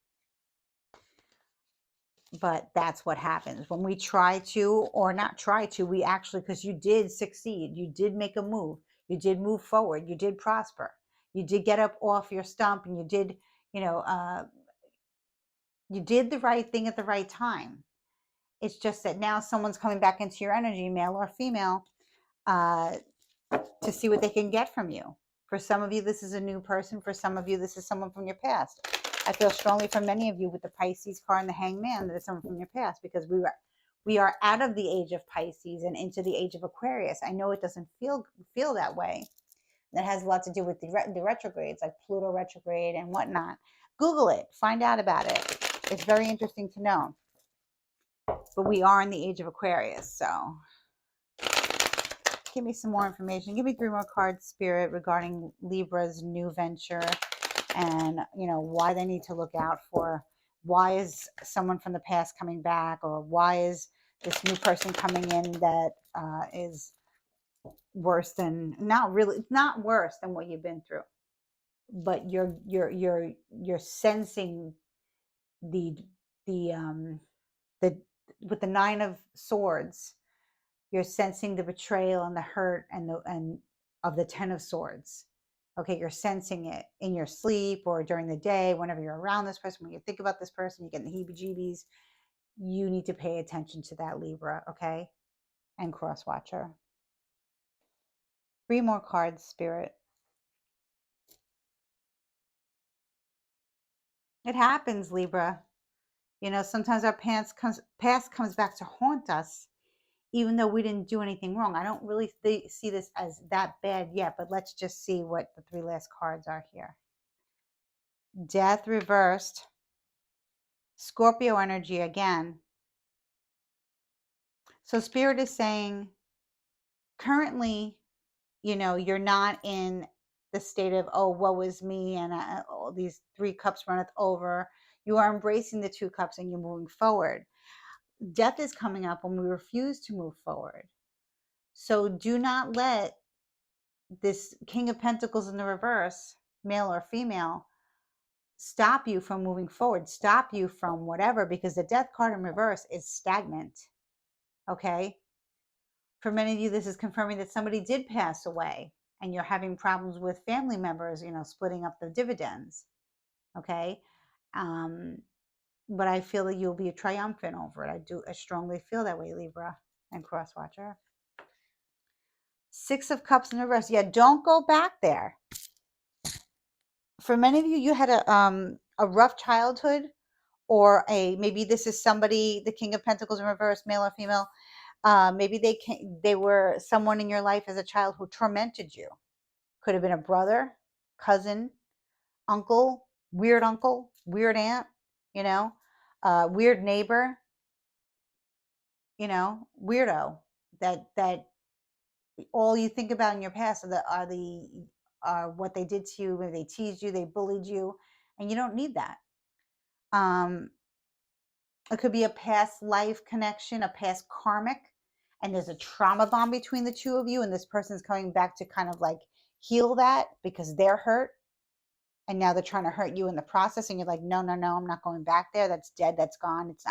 But that's what happens when we try to, or not try to, we actually, because you did succeed, you did make a move, you did move forward, you did prosper, you did get up off your stump, and you did you did the right thing at the right time. It's just that now someone's coming back into your energy, male or female, uh, to see what they can get from you. For some of you, this is a new person. For some of you, this is someone from your past. I feel strongly for many of you with the Pisces card and the Hangman that it's someone from your past, because We are out of the age of Pisces and into the age of Aquarius. I know it doesn't feel that way. That has a lot to do with the retrogrades, like Pluto retrograde and whatnot. Google it, find out about it. It's very interesting to know. But we are in the age of Aquarius, so give me some more information. Give me 3 more cards, Spirit, regarding Libra's new venture, and why they need to look out for. Why is someone from the past coming back, or why is this new person coming in that is worse than, not really, it's not worse than what you've been through, but you're sensing the the the with the 9 of Swords, you're sensing the betrayal and the hurt and of the 10 of Swords. Okay, you're sensing it in your sleep or during the day, whenever you're around this person, when you think about this person, you get the heebie-jeebies. You need to pay attention to that, Libra, okay? And cross watcher. 3 more cards, Spirit. It happens, Libra. Sometimes our past comes back to haunt us, even though we didn't do anything wrong. I don't really see this as that bad yet, but let's just see what the 3 last cards are here. Death reversed. Scorpio energy again. So Spirit is saying, currently, you're not in the state of, oh, woe is me, and these 3 cups runneth over. You are embracing the 2 cups and you're moving forward. Death is coming up when we refuse to move forward. So do not let this King of Pentacles in the reverse, male or female, stop you from moving forward, stop you from whatever, because the Death card in reverse is stagnant. Okay? For many of you, this is confirming that somebody did pass away and you're having problems with family members, splitting up the dividends. Okay? But I feel that you'll be triumphant over it. I strongly feel that way, Libra and cross watcher. 6 of Cups in reverse. Yeah, don't go back there. For many of you, you had a rough childhood, or maybe this is somebody, the King of Pentacles in reverse, male or female. Maybe they were someone in your life as a child who tormented you. Could have been a brother, cousin, uncle, weird aunt, weird neighbor, weirdo that all you think about in your past are what they did to you. Maybe they teased you, they bullied you, and you don't need that. It could be a past life connection, a past karmic, and there's a trauma bond between the 2 of you, and this person's coming back to kind of like heal that because they're hurt, and now they're trying to hurt you in the process, and you're like, no, I'm not going back there. That's dead. That's gone. It's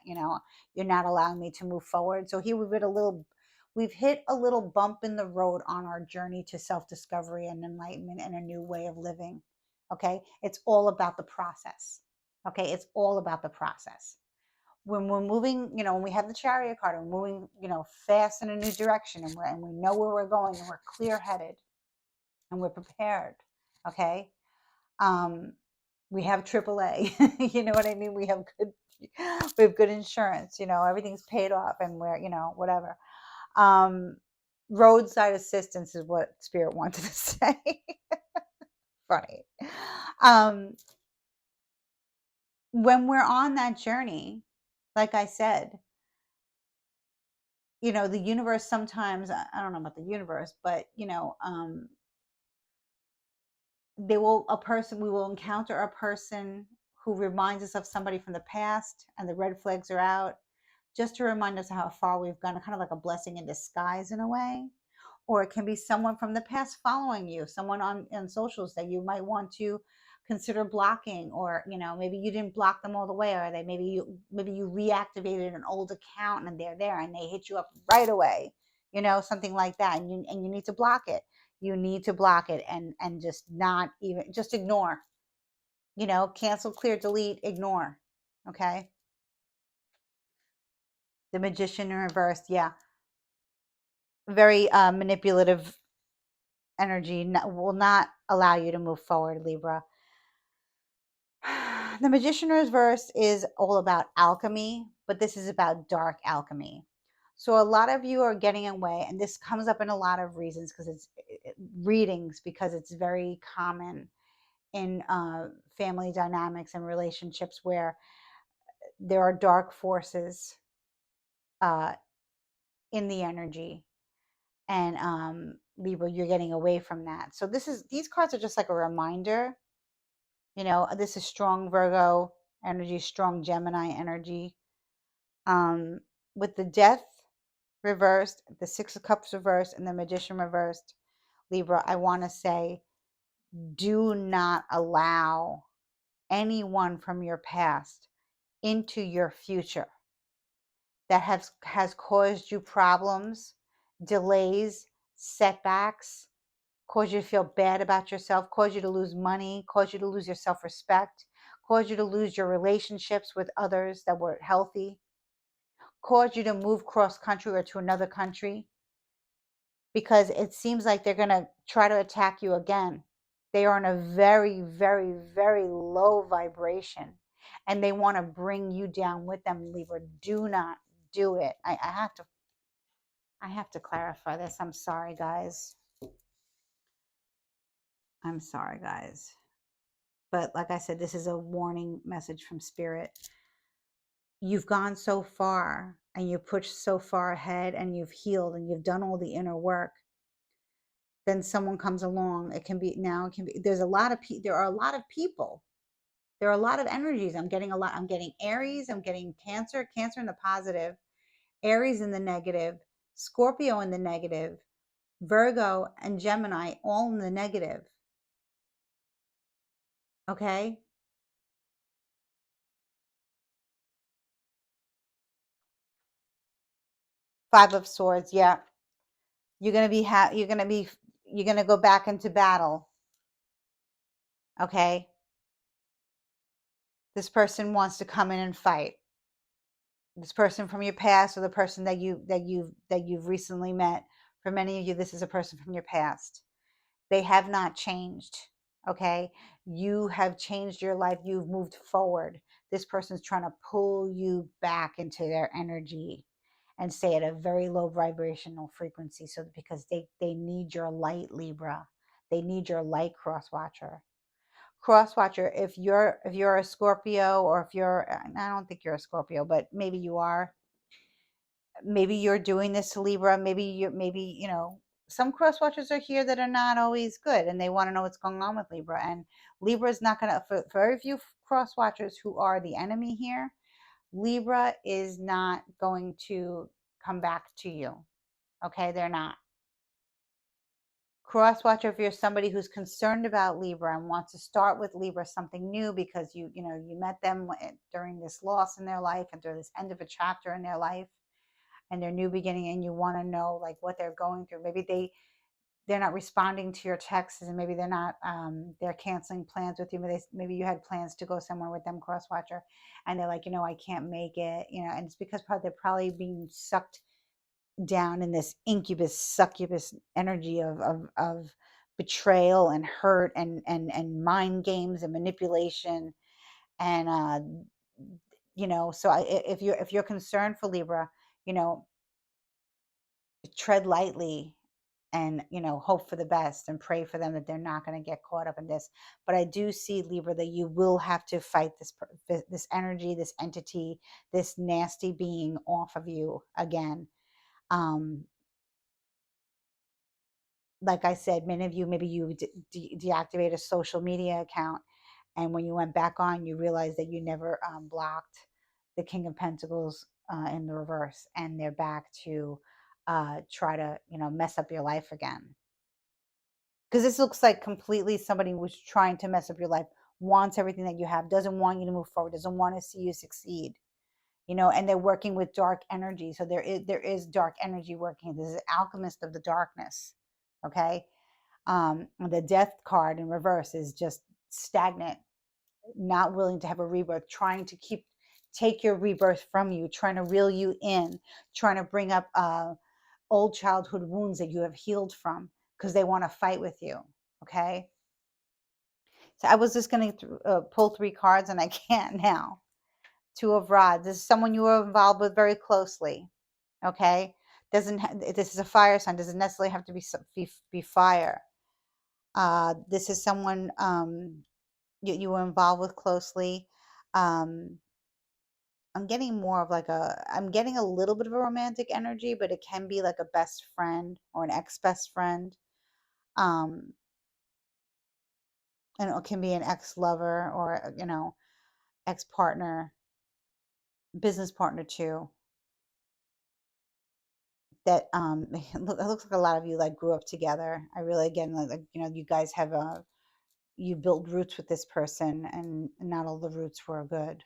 you're not allowing me to move forward. So here we've hit a little bump in the road on our journey to self-discovery and enlightenment and a new way of living. Okay, it's all about the process. Okay, it's all about the process. When we're moving, when we have the Chariot card, and we're moving, fast in a new direction, and we know where we're going, and we're clear-headed, and we're prepared. Okay. We have AAA. You know what I mean? We have good insurance. Everything's paid off, and we're, whatever. Roadside assistance is what Spirit wanted to say. Funny. When we're on that journey, like I said, the universe sometimes, I don't know about the universe, but we will encounter a person who reminds us of somebody from the past, and the red flags are out, just to remind us how far we've gone, kind of like a blessing in disguise in a way. Or it can be someone from the past following you, someone on socials that you might want to consider blocking, or maybe you didn't block them all the way, or maybe you reactivated an old account and they're there and they hit you up right away, something like that, and you need to block it. You need to block it and just not even, just ignore. Cancel, clear, delete, ignore. Okay. The Magician in reverse, yeah, very manipulative energy, will not allow you to move forward, Libra. The Magician in reverse is all about alchemy, but this is about dark alchemy. So a lot of you are getting away, and this comes up in a lot of reasons because it's readings, because it's very common in family dynamics and relationships where there are dark forces uh, in the energy, and Libra, you're getting away from that. So these cards are just like a reminder. This is strong Virgo energy, strong Gemini energy. Um, with the Death reversed, the Six of Cups reversed, and the Magician reversed, Libra, I want to say, do not allow anyone from your past into your future that has caused you problems, delays, setbacks, caused you to feel bad about yourself, caused you to lose money, caused you to lose your self-respect, caused you to lose your relationships with others that were healthy, caused you to move cross country or to another country, because it seems like they're going to try to attack you again. They are in a very, very, very low vibration, and they want to bring you down with them, Libra. Do not do it. I have to clarify this. I'm sorry, guys. I'm sorry, guys. But like I said, this is a warning message from Spirit. You've gone so far and you pushed so far ahead and you've healed and you've done all the inner work. Then someone comes along. There's a lot of there are a lot of people. There are a lot of energies. I'm getting Aries, I'm getting Cancer in the positive, Aries in the negative, Scorpio in the negative, Virgo and Gemini all in the negative. Okay? Five of Swords, yeah. You're going to be you're going to go back into battle. Okay? This person wants to come in and fight. This person from your past, or the person that you've recently met. For many of you, this is a person from your past. They have not changed. Okay? You have changed your life. You've moved forward. This person's trying to pull you back into their energy and stay at a very low vibrational frequency, so because they need your light, Libra. They need your light, cross watcher. Cross watcher, if you're a Scorpio, or if you're, I don't think you're a Scorpio, but maybe you are. Maybe you're doing this to Libra. Maybe some cross watchers are here that are not always good, and they want to know what's going on with Libra. And Libra is not going to, for very few cross watchers who are the enemy here, Libra is not going to come back to you. Okay, they're not. Cross watcher, if you're somebody who's concerned about Libra and wants to start with Libra something new, because you met them during this loss in their life and during this end of a chapter in their life and their new beginning, and you want to know like what they're going through. Maybe they're not responding to your texts, and maybe they're canceling plans with you. Maybe you had plans to go somewhere with them, cross watcher, and they're like, I can't make it, and it's because they're probably being sucked down in this incubus succubus energy of betrayal and hurt and mind games and manipulation. And so if you're concerned for Libra, you know tread lightly, and hope for the best and pray for them that they're not going to get caught up in this. But I do see, Libra, that you will have to fight this energy, this entity, this nasty being off of you again. Like I said, many of you, maybe you deactivate a social media account, and when you went back on, you realized that you never blocked the King of Pentacles in the reverse, and they're back to try to mess up your life again. Because this looks like completely somebody who's trying to mess up your life, wants everything that you have, doesn't want you to move forward, doesn't want to see you succeed. And they're working with dark energy. So there is dark energy working. This is alchemist of the darkness. Okay. The Death card in reverse is just stagnant, not willing to have a rebirth, trying to take your rebirth from you, trying to reel you in, trying to bring up old childhood wounds that you have healed from, because they want to fight with you. Okay. So I was just going to pull 3 cards, and I can't now. Two of Rods. This is someone you were involved with very closely. Okay, this is a fire sign. Doesn't necessarily have to be fire. This is someone you were involved with closely. Um, I'm getting more of like I'm getting a little bit of a romantic energy, but it can be like a best friend or an ex best friend. Um, and it can be an ex lover or, ex partner, business partner too. That it looks like a lot of you like grew up together. I really, again, you guys have you built roots with this person, and not all the roots were good.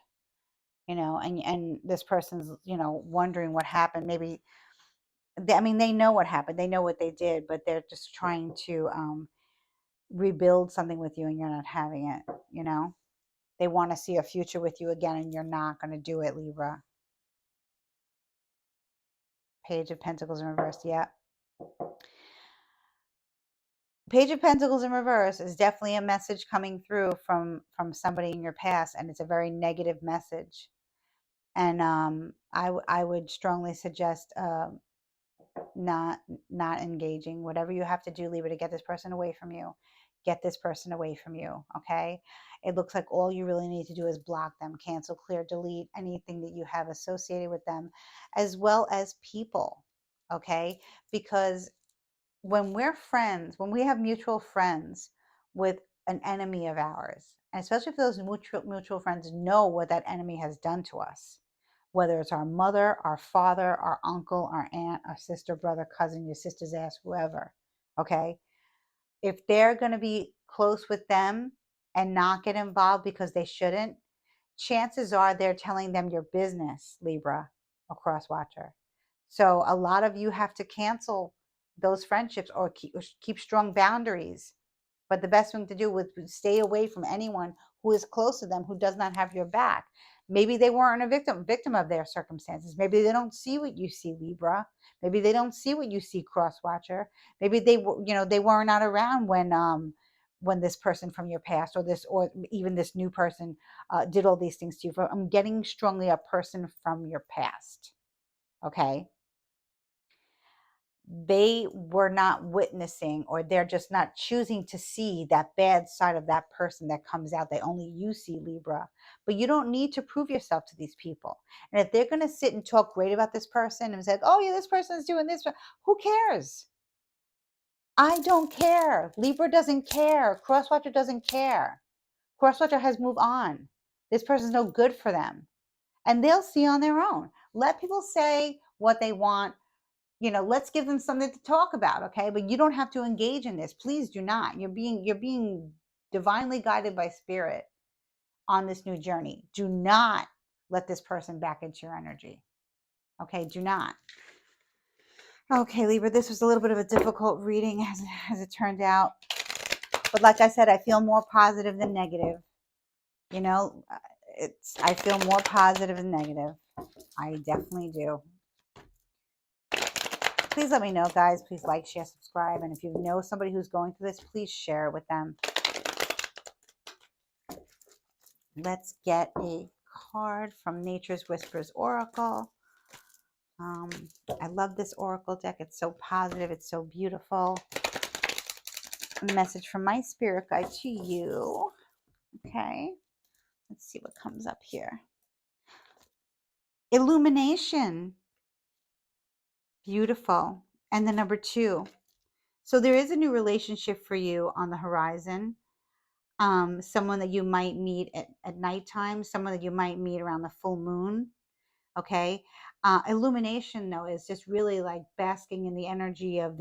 And this person's wondering what happened. Maybe I mean, they know what happened, they know what they did, but they're just trying to rebuild something with you, and you're not having it. They want to see a future with you again, and you're not going to do it, Libra. Page of Pentacles in reverse. Yeah. Page of Pentacles in reverse is definitely a message coming through from somebody in your past, and it's a very negative message. And I would strongly suggest not not engaging. Whatever you have to do, Libra, to get this person away from you, get this person away from you. Okay. It looks like all you really need to do is block them, cancel, clear, delete anything that you have associated with them, as well as people. Okay. Because when we're friends, when we have mutual friends with an enemy of ours, and especially if those mutual friends know what that enemy has done to us, whether it's our mother, our father, our uncle, our aunt, our sister, brother, cousin, your sister's ass, whoever, okay? If they're going to be close with them and not get involved because they shouldn't, chances are they're telling them your business, Libra, or cross watcher. So a lot of you have to cancel those friendships or keep strong boundaries. But the best thing to do would stay away from anyone who is close to them who does not have your back. Maybe they weren't a victim of their circumstances. Maybe they don't see what you see, Libra. Maybe they don't see what you see, Crosswatcher. Maybe they were not around when this person from your past or even this new person did all these things to you. I'm getting strongly a person from your past. Okay, they were not witnessing, or they're just not choosing to see that bad side of that person that comes out that only you see, Libra. But you don't need to prove yourself to these people. And if they're going to sit and talk great about this person and say, oh yeah, this person's doing this, who cares? I don't care. Libra doesn't care. Crosswatcher doesn't care. Crosswatcher has moved on. This person's no good for them, and they'll see on their own. Let people say what they want. Let's give them something to talk about. Okay, but you don't have to engage in this. Please do not. You're being divinely guided by spirit on this new journey. Do not let this person back into your energy. Okay, do not. Okay, Libra, this was a little bit of a difficult reading as it turned out, but like I said, I feel more positive than negative. I feel more positive than negative. I definitely do. Please let me know, guys. Please like, share, subscribe. And if you know somebody who's going through this, please share it with them. Let's get a card from Nature's Whispers Oracle. I love this Oracle deck. It's so positive. It's so beautiful. A message from my spirit guide to you. Okay. Let's see what comes up here. Illumination. Beautiful. And the number 2. So there is a new relationship for you on the horizon. Someone that you might meet at nighttime, someone that you might meet around the full moon. Okay. Illumination, though, is just really like basking in the energy of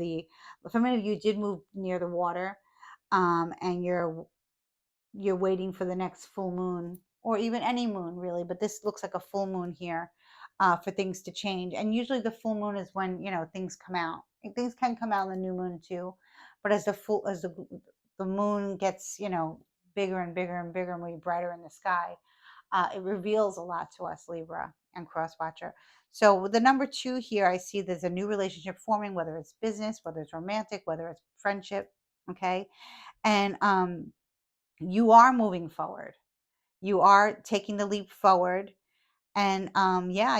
for many of you did move near the water, and you're waiting for the next full moon, or even any moon really, but this looks like a full moon here, for things to change. And usually the full moon is when things come out. And things can come out in the new moon too, but as the moon gets bigger and bigger and bigger and way brighter in the sky, it reveals a lot to us, Libra and Crosswatcher. So with the number 2 here, I see there's a new relationship forming, whether it's business, whether it's romantic, whether it's friendship. Okay. And you are moving forward. You are taking the leap forward. And yeah,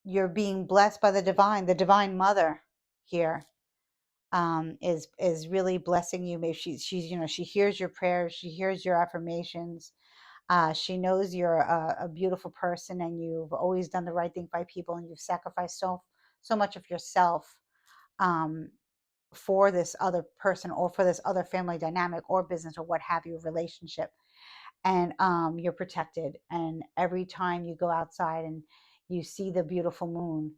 you're being blessed by the divine mother here is really blessing you. Maybe she's she hears your prayers, she hears your affirmations. She knows you're a beautiful person, and you've always done the right thing by people, and you've sacrificed so much of yourself um, for this other person, or for this other family dynamic or business or what have you, relationship. And you're protected. And every time you go outside and you see the beautiful moon,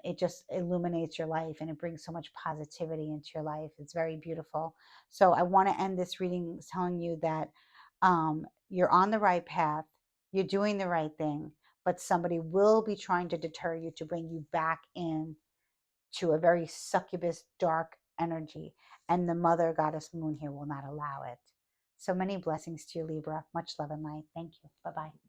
it just illuminates your life, and it brings so much positivity into your life. It's very beautiful. So I want to end this reading telling you that you're on the right path, you're doing the right thing, but somebody will be trying to deter you to bring you back in to a very succubus, dark energy. And the mother goddess moon here will not allow it. So many blessings to you, Libra. Much love and light. Thank you. Bye bye.